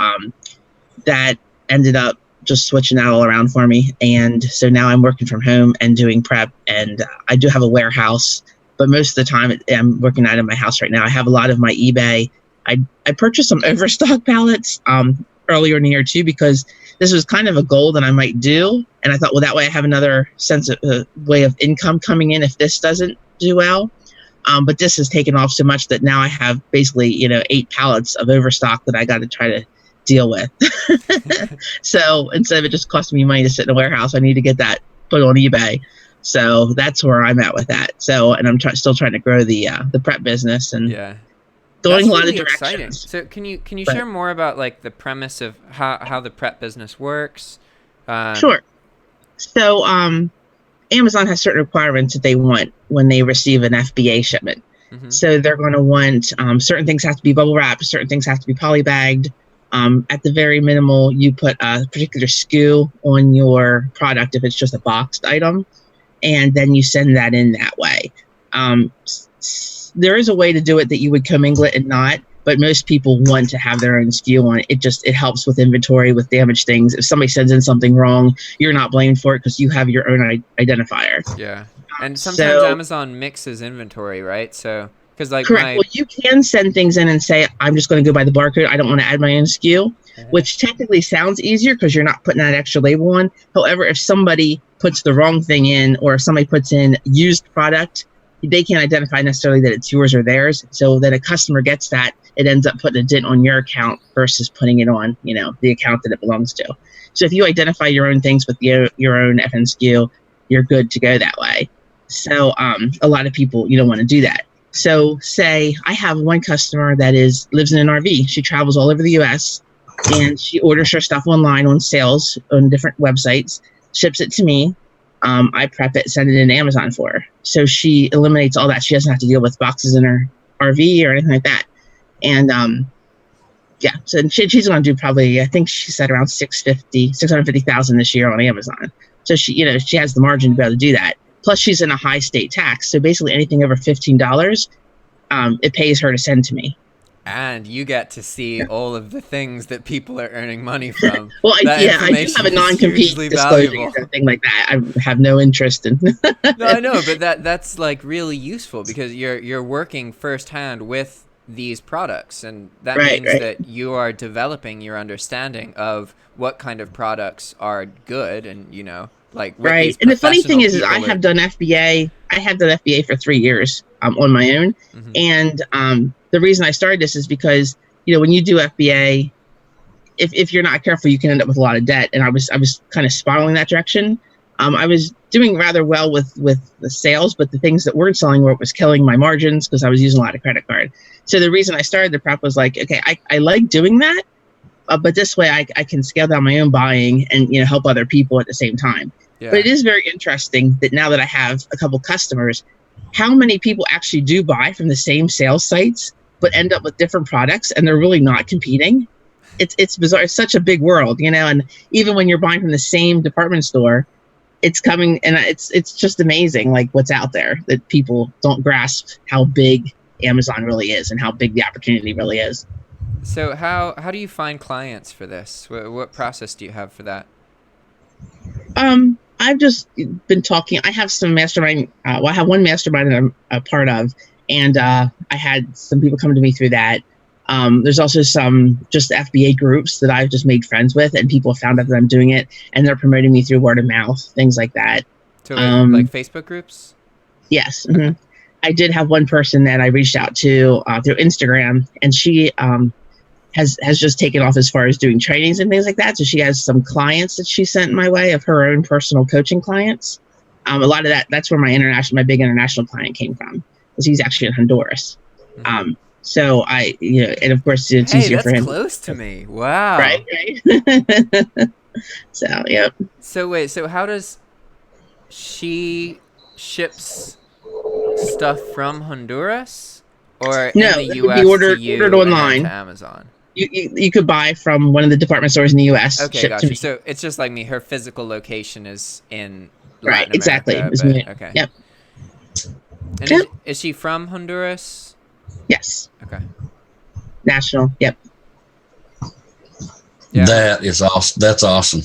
that ended up just switching that all around for me, and so now I'm working from home and doing prep, and I do have a warehouse, but most of the time I'm working out of my house right now. I have a lot of my eBay. I purchased some overstock pallets earlier in the year too, because this was kind of a goal that I might do. And I thought, well, that way I have another sense of way of income coming in if this doesn't do well. But this has taken off so much that now I have basically, you know, 8 pallets of overstock that I got to try to deal with. So instead of it just costing me money to sit in a warehouse, I need to get that put on eBay. So that's where I'm at with that. So, and I'm still trying to grow the prep business, and going a lot of directions. Exciting. So can you share more about like the premise of how the prep business works? Sure. So Amazon has certain requirements that they want when they receive an FBA shipment. Mm-hmm. So they're going to want certain things have to be bubble wrapped, certain things have to be polybagged. At the very minimal, you put a particular SKU on your product if it's just a boxed item, and then you send that in that way. There is a way to do it that you would commingle it and not, but most people want to have their own SKU on it. It helps with inventory, with damaged things. If somebody sends in something wrong, you're not blamed for it because you have your own identifier. Yeah, and sometimes Amazon mixes inventory, right? So, because like correct. Well, you can send things in and say, I'm just going to go by the barcode. I don't want to add my own SKU, which technically sounds easier because you're not putting that extra label on. However, if somebody puts the wrong thing in, or if somebody puts in used product, they can't identify necessarily that it's yours or theirs. So that a customer gets that, it ends up putting a dent on your account versus putting it on, you know, the account that it belongs to. So if you identify your own things with your own FNSKU, you're good to go that way. So a lot of people, you don't want to do that. So say I have one customer that lives in an RV. She travels all over the US, and she orders her stuff online on sales on different websites, ships it to me. I prep it, send it in Amazon for her. So she eliminates all that. She doesn't have to deal with boxes in her RV or anything like that. And so she's going to do probably, I think she said around 650,000 this year on Amazon. So she has the margin to be able to do that. Plus she's in a high state tax. So basically anything over $15, it pays her to send to me. And you get to see all of the things that people are earning money from. Well, I do have a non-compete disclosure or thing like that. I have no interest in. No, I know, but that's like really useful because you're working firsthand with these products, and that Right, means right. that you are developing your understanding of what kind of products are good, and like what Right. these And the funny thing professional is I people are. have done FBA. I have done FBA for 3 years on my own. Mhm. And the reason I started this is because, when you do FBA, if you're not careful, you can end up with a lot of debt. And I was kind of spiraling that direction. I was doing rather well with the sales, but the things that weren't selling were what was killing my margins because I was using a lot of credit card. So the reason I started the prep was like, okay, I like doing that, but this way I can scale down my own buying and help other people at the same time. Yeah. But it is very interesting that now that I have a couple customers, how many people actually do buy from the same sales sites but end up with different products and they're really not competing. It's bizarre. It's such a big world, and even when you're buying from the same department store, it's coming, and it's just amazing, like what's out there that people don't grasp how big Amazon really is and how big the opportunity really is. So how do you find clients for this? What process do you have for that? I've just been talking. I have some mastermind. I have one mastermind that I'm a part of, and I had some people come to me through that. There's also some just FBA groups that I've just made friends with, and people found out that I'm doing it, and they're promoting me through word of mouth, things like that. So like Facebook groups? Yes. Mm-hmm. I did have one person that I reached out to through Instagram, and she has just taken off as far as doing trainings and things like that. So she has some clients that she sent my way of her own personal coaching clients. A lot of that's where my big international client came from, because he's actually in Honduras. Mm-hmm. So and of course it's easier for him. That's close to me. Wow. Right. So, yep. So wait, so how does she ships stuff from Honduras or in the U.S. ordered to you online and then to Amazon? You could buy from one of the department stores in the U.S. Okay, gotcha. So it's just like me. Her physical location is in Latin America, exactly. Okay. Yep. And is she from Honduras? Yes. Okay. National. Yep. Yeah. That is awesome. That's awesome.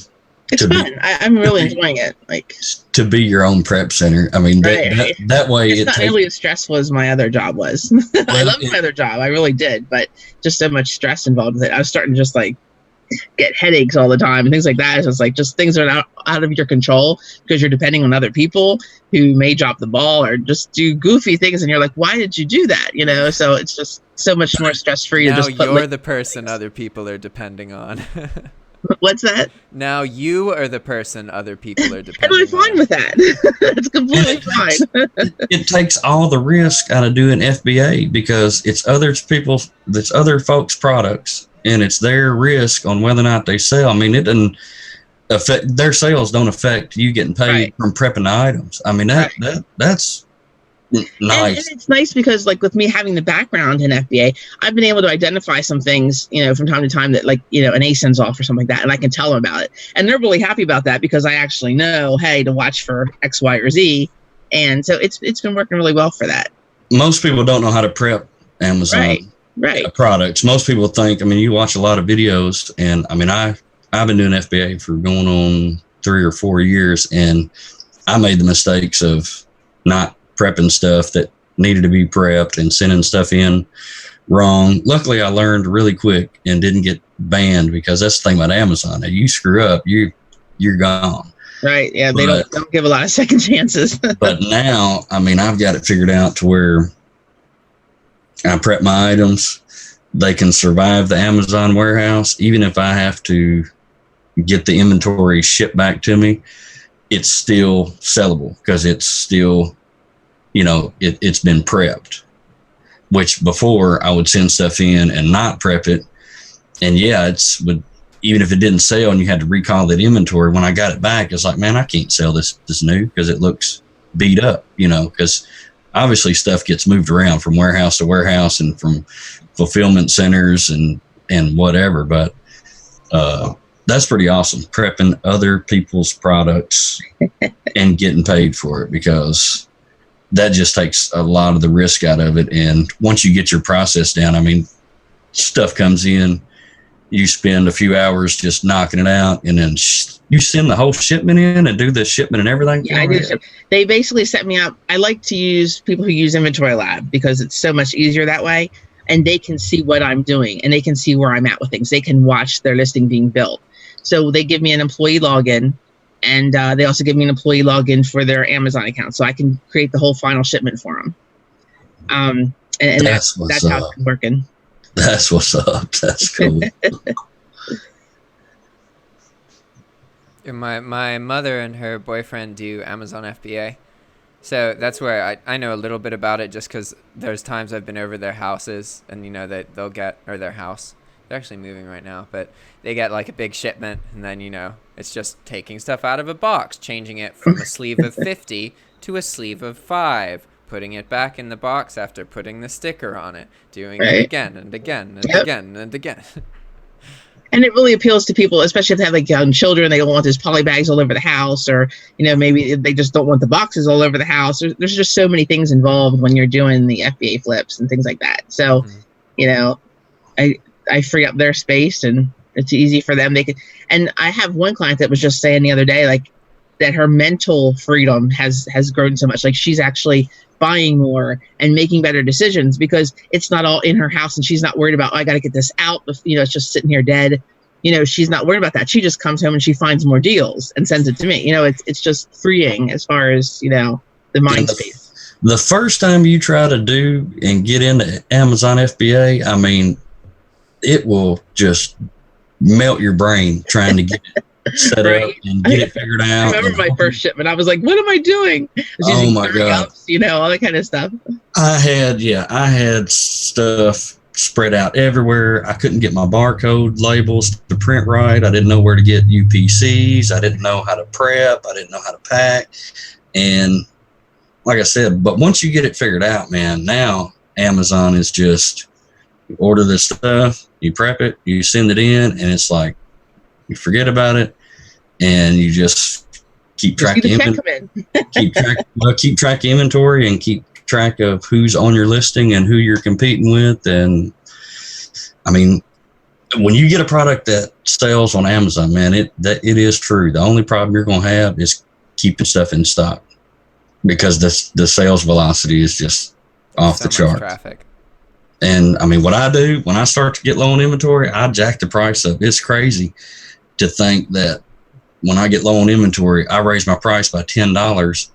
It's fun. I'm really enjoying it. Like, to be your own prep center. I mean, that way it's not nearly as stressful as my other job was. I love my other job. I really did, but just so much stress involved with it. I was starting to just like get headaches all the time and things like that. It's just like things are out of your control because you're depending on other people who may drop the ball or just do goofy things, and you're like, why did you do that? So it's just so much more stress free. Now you're the person other people are depending on. What's that? Now you are the person other people are depending on. And I'm fine with that. It's completely fine. It takes all the risk out of doing FBA because it's other folks' products, and it's their risk on whether or not they sell. I mean, it doesn't affect their sales. Don't affect you getting paid from prepping the items. I mean, that's nice. And it's nice because, like, with me having the background in FBA, I've been able to identify some things, from time to time that, like, an ASIN's off or something like that, and I can tell them about it. And they're really happy about that because I actually know, hey, to watch for X, Y, or Z. And so it's been working really well for that. Most people don't know how to prep Amazon products. Most people think, I mean, you watch a lot of videos, and I mean, I've been doing FBA for going on 3 or 4 years, and I made the mistakes of not prepping stuff that needed to be prepped and sending stuff in wrong. Luckily, I learned really quick and didn't get banned, because that's the thing about Amazon. If you screw up, you're gone. Right. Yeah. They don't give a lot of second chances. But now, I mean, I've got it figured out to where I prep my items. They can survive the Amazon warehouse. Even if I have to get the inventory shipped back to me, it's still sellable because it's still, it's been prepped, which before I would send stuff in and not prep it. And even if it didn't sell and you had to recall that inventory, when I got it back, it's like, man, I can't sell this new because it looks beat up, because obviously stuff gets moved around from warehouse to warehouse and from fulfillment centers and whatever. But that's pretty awesome, prepping other people's products and getting paid for it, because that just takes a lot of the risk out of it. And once you get your process down, I mean, stuff comes in, you spend a few hours just knocking it out, and then you send the whole shipment in and do the shipment and everything. Yeah, I do. They basically set me up. I like to use people who use Inventory Lab because it's so much easier that way. and they can see what I'm doing and they can see where I'm at with things. They can watch their listing being built. So they give me an employee login, and they also give me an employee login for their Amazon account, so I can create the whole final shipment for them. And that's how it's working. That's what's up. That's cool. My mother and her boyfriend do Amazon FBA. So that's where I know a little bit about it, just because there's times I've been over their houses and, you know, that they'll get, or their house. They're actually moving right now, but they get like a big shipment, and then, you know, it's just taking stuff out of a box, changing it from a sleeve of 50 to a sleeve of 5, putting it back in the box after putting the sticker on it, doing it again and again and again and again. And it really appeals to people, especially if they have like young children. They don't want those poly bags all over the house, or, you know, maybe they just don't want the boxes all over the house. There's just so many things involved when you're doing the FBA flips and things like that. So, you know, I free up their space, and it's easy for them. They could, and I have one client that was just saying the other day, like, that her mental freedom has grown so much. Like, she's actually buying more and making better decisions because it's not all in her house, and she's not worried about, oh, I got to get this out. You know, it's just sitting here dead. You know, she's not worried about that. She just comes home and she finds more deals and sends it to me. You know, it's just freeing as far as, you know, the mind space. The first time you try to do and get into Amazon FBA, I mean, it will just melt your brain trying to get it set up and get it figured out. I remember my first shipment. I was like, what am I doing? Oh my God. You know, all that kind of stuff. I had stuff spread out everywhere. I couldn't get my barcode labels to print right. I didn't know where to get UPCs. I didn't know how to prep. I didn't know how to pack. And like I said, but once you get it figured out, man, now Amazon is just, you order this stuff, you prep it, you send it in, and it's like, you forget about it, and you just keep track of inventory, keep track of inventory, and keep track of who's on your listing and who you're competing with. And I mean, when you get a product that sells on Amazon, man, it is true. The only problem you're going to have is keeping stuff in stock, because the sales velocity is just off the chart. Traffic. And I mean, what I do when I start to get low on inventory, I jack the price up. It's crazy to think that when I get low on inventory, I raise my price by $10,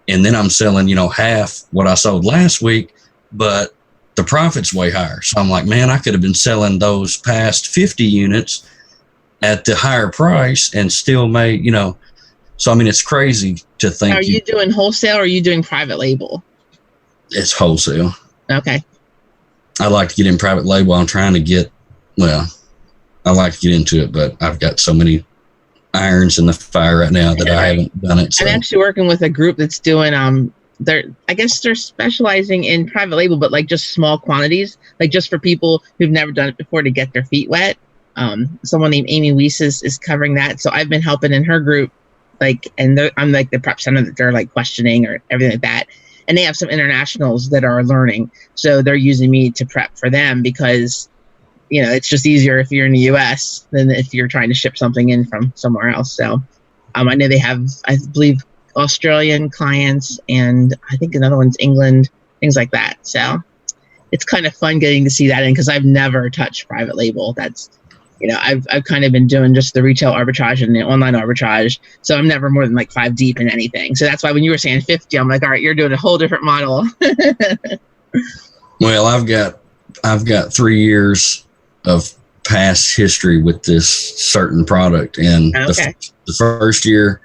and then I'm selling, you know, half what I sold last week, but the profit's way higher. So I'm like, man, I could have been selling those past 50 units at the higher price and still made, you know. So I mean, it's crazy to think. Are you doing wholesale or are you doing private label? It's wholesale. Okay. I like to get in private label. I'm trying to get, well, I like to get into it, but I've got so many irons in the fire right now that I haven't done it. So. I'm actually working with a group that's doing, I guess they're specializing in private label, but like just small quantities, like just for people who've never done it before to get their feet wet. Someone named Amy Weiss is covering that. So I've been helping in her group, like, and I'm like the prep center that they're like questioning or everything like that. And they have some internationals that are learning. So they're using me to prep for them because, you know, it's just easier if you're in the US than if you're trying to ship something in from somewhere else. So I know they have, I believe, Australian clients, and I think another one's England, things like that. So it's kind of fun getting to see that in, because I've never touched private label. That's, you know, I've kind of been doing just the retail arbitrage and the online arbitrage. So I'm never more than like 5 deep in anything. So that's why when you were saying 50, I'm like, all right, you're doing a whole different model. Well, I've got 3 years of past history with this certain product. And the first year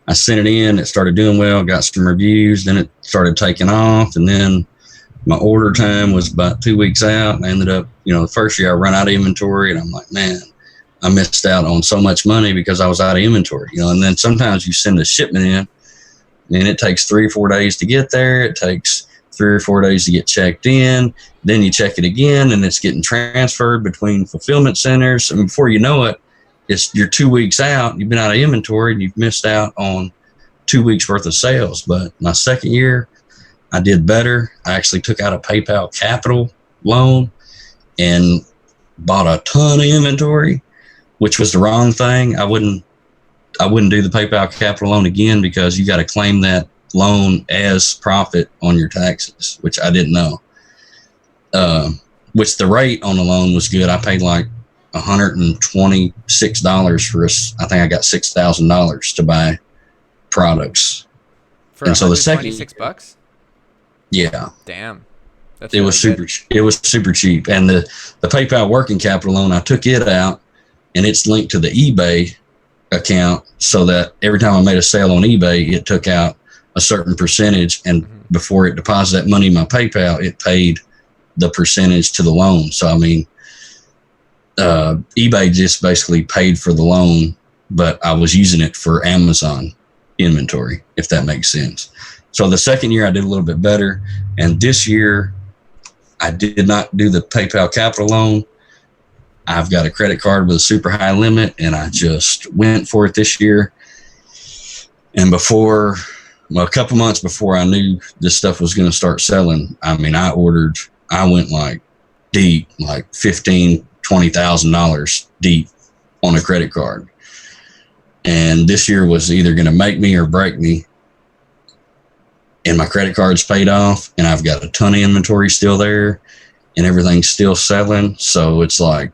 I sent it in, it started doing well, got some reviews, then it started taking off. And then my order time was about 2 weeks out. And I ended up, you know, the first year I ran out of inventory, and I'm like, man, I missed out on so much money because I was out of inventory, you know. And then sometimes you send a shipment in and it takes 3 or 4 days to get there. It takes 3 or 4 days to get checked in. Then you check it again, and it's getting transferred between fulfillment centers. And before you know it, you're 2 weeks out. You've been out of inventory, and you've missed out on 2 weeks worth of sales. But my second year, I did better. I actually took out a PayPal Capital loan and bought a ton of inventory, which was the wrong thing. I wouldn't do the PayPal Capital loan again, because you got to claim that loan as profit on your taxes, which I didn't know. which the rate on the loan was good. I paid like $126 for us. I think I got $6,000 to buy products. For and so the second $126? Yeah. Damn. That's it really was super. good. It was super cheap, and the PayPal working capital loan, I took it out, and it's linked to the eBay account, so that every time I made a sale on eBay, it took out a certain percentage, and before it deposited that money in my PayPal, it paid the percentage to the loan. So I mean, eBay just basically paid for the loan, but I was using it for Amazon inventory, if that makes sense. So the second year I did a little bit better, and this year I did not do the PayPal capital loan. I've got a credit card with a super high limit, and I just went for it this year. And a couple months before I knew this stuff was going to start selling, I mean, I went like deep, like $15,000, $20,000 deep on a credit card. And this year was either going to make me or break me. And my credit card's paid off, and I've got a ton of inventory still there, and everything's still selling. So it's like,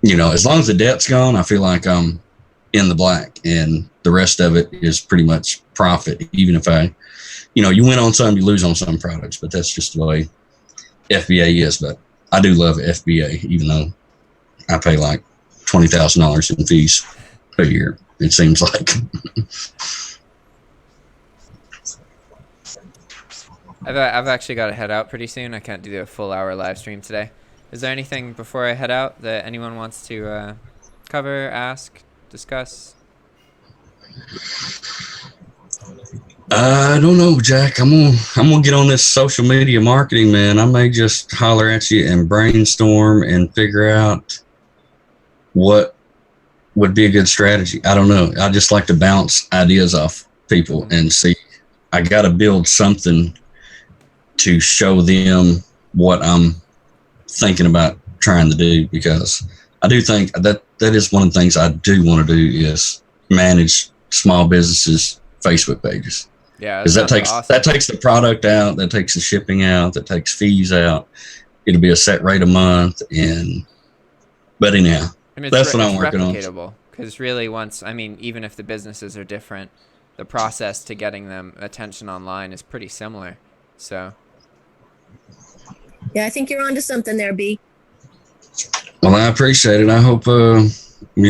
as long as the debt's gone, I feel like I'm in the black, and the rest of it is pretty much profit. Even if you win on some, you lose on some products, but that's just the way FBA is. But I do love FBA, even though I pay like $20,000 in fees a year, it seems like. I've actually got to head out pretty soon. I can't do a full hour live stream today. Is there anything before I head out that anyone wants to cover, ask, discuss? I don't know, Jack. I'm gonna get on this social media marketing, man. I may just holler at you and brainstorm and figure out what would be a good strategy. I don't know. I just like to bounce ideas off people and see. I got to build something to show them what I'm thinking about trying to do, because I do think that is one of the things I do want to do is manage small businesses' Facebook pages. Yeah, because that takes the product out, that takes the shipping out, that takes fees out. It'll be a set rate a month, but anyhow, that's what I'm working on. Because really, even if the businesses are different, the process to getting them attention online is pretty similar. So. Yeah, I think you're onto something there, B. Well, I appreciate it. I hope we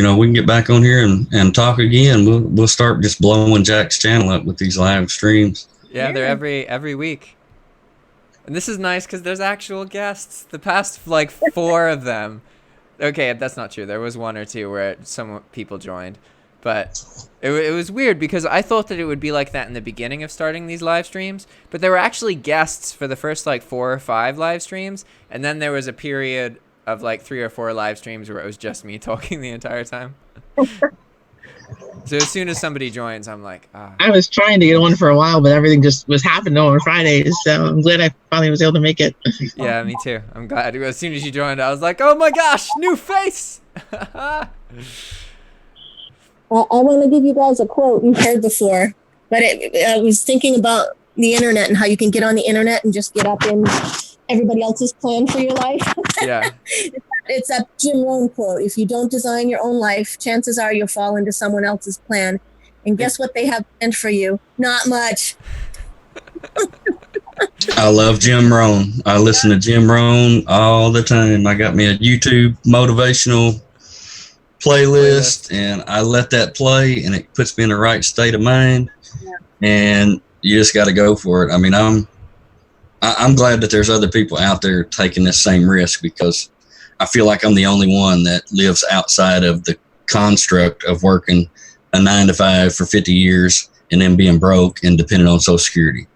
can get back on here and talk again. We'll start just blowing Jack's channel up with these live streams. Yeah, they're every week, and this is nice because there's actual guests. The past 4 of them. Okay, that's not true. There was 1 or 2 where some people joined, but it was weird because I thought that it would be like that in the beginning of starting these live streams, but there were actually guests for the first 4 or 5 live streams, and then there was a period of 3 or 4 live streams where it was just me talking the entire time. So as soon as somebody joins, I'm like, I was trying to get one for a while, but everything just was happening on Fridays, so I'm glad I finally was able to make it. Yeah, me too. I'm glad. As soon as you joined, I was like, oh my gosh, new face! I want to give you guys a quote you've heard before, but I was thinking about the internet and how you can get on the internet and just get up in everybody else's plan for your life. Yeah. It's a Jim Rohn quote. If you don't design your own life, chances are you'll fall into someone else's plan. And guess what they have planned for you? Not much. I love Jim Rohn. I listen to Jim Rohn all the time. I got me a YouTube motivational playlist, and I let that play, and it puts me in the right state of mind. Yeah. And you just got to go for it. I mean, I'm glad that there's other people out there taking this same risk, because I feel like I'm the only one that lives outside of the construct of working a 9-to-5 for 50 years and then being broke and dependent on Social Security.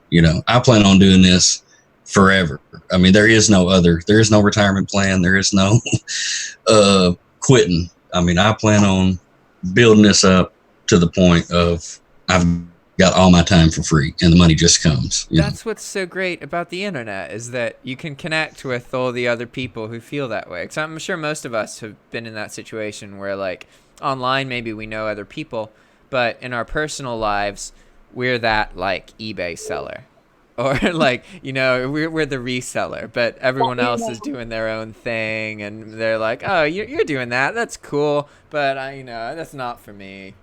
I plan on doing this forever. I mean, there is no retirement plan. There is no quitting. I mean, I plan on building this up to the point of I've got all my time for free and the money just comes. That's what's so great about the internet, is that you can connect with all the other people who feel that way. Because I'm sure most of us have been in that situation where, online maybe we know other people, but in our personal lives, we're that eBay seller. Or like, you know, we're the reseller, but everyone else is doing their own thing, and they're like, oh, you're doing that. That's cool, but that's not for me.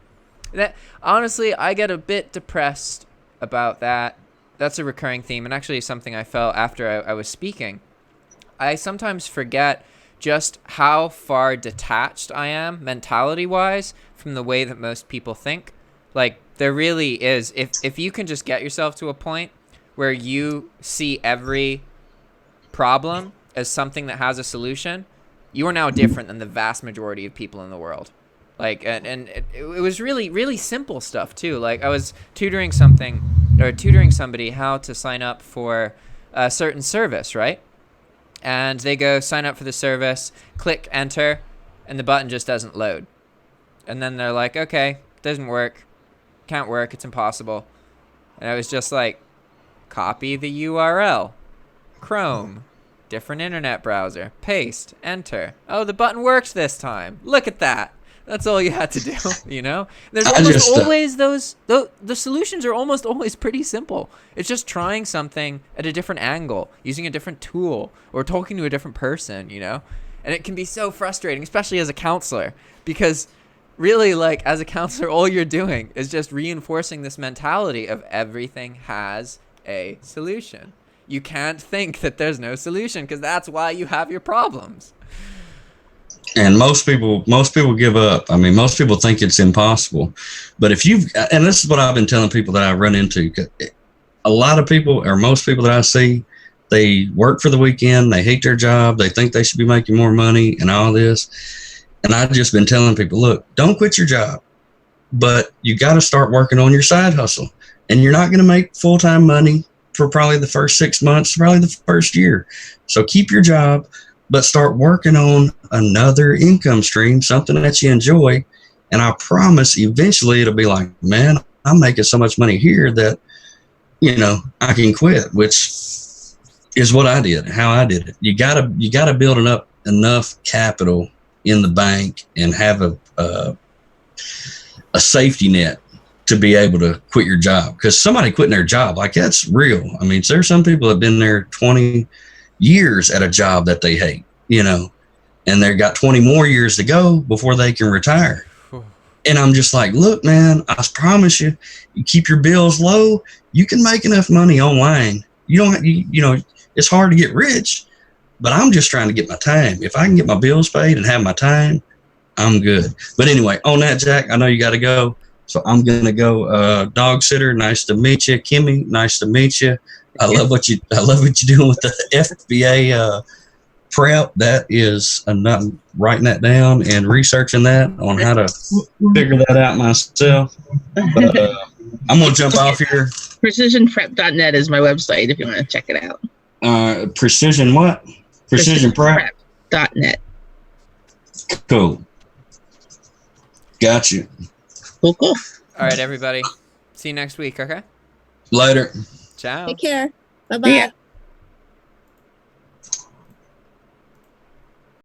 That honestly, I get a bit depressed about that. That's a recurring theme, and actually something I felt after I was speaking. I sometimes forget just how far detached I am mentality-wise from the way that most people think. Like, there really is, if you can just get yourself to a point where you see every problem as something that has a solution, you are now different than the vast majority of people in the world. Like, and it was really, really simple stuff too. Like, I was tutoring somebody how to sign up for a certain service, right? And they go sign up for the service, click enter, and the button just doesn't load. And then they're like, okay, doesn't work, can't work, it's impossible. And I was just like, copy the URL, Chrome, different internet browser, paste, enter. Oh, the button works this time. Look at that. That's all you had to do, you know? There's almost always the solutions are almost always pretty simple. It's just trying something at a different angle, using a different tool, or talking to a different person, you know? And it can be so frustrating, especially as a counselor, because really, like, as a counselor, all you're doing is just reinforcing this mentality of everything has a solution. You can't think that there's no solution, because that's why you have your problems. And most people give up. I mean, most people think it's impossible. But and this is what I've been telling people that I run into. A lot of people, or most people that I see, they work for the weekend, they hate their job, they think they should be making more money and all this. And I've just been telling people, look, don't quit your job, but you got to start working on your side hustle. And you're not going to make full-time money for probably the first 6 months, probably the first year. So keep your job, but start working on another income stream, something that you enjoy. And I promise eventually it'll be like, man, I'm making so much money here that, I can quit, which is what I did, how I did it. You gotta build up enough capital in the bank and have a safety net to be able to quit your job. Because somebody quitting their job, like, that's real. I mean, there's some people that have been there 20 years at a job that they hate, and they've got 20 more years to go before they can retire. And I'm just like, look, man, I promise you keep your bills low. You can make enough money online. You don't, it's hard to get rich, but I'm just trying to get my time. If I can get my bills paid and have my time, I'm good. But anyway, on that, Jack, I know you got to go. So I'm going to go. Dog sitter, nice to meet you. Kimmy, nice to meet you. I love what you're doing with the FBA prep. That is, I'm not writing that down and researching that on how to figure that out myself. But I'm going to jump off here. PrecisionPrep.net is my website if you want to check it out. Precision what? PrecisionPrep.net. Cool. Got you. Cool. All right, everybody. See you next week, okay? Later. Ciao. Take care. Bye-bye. Yeah.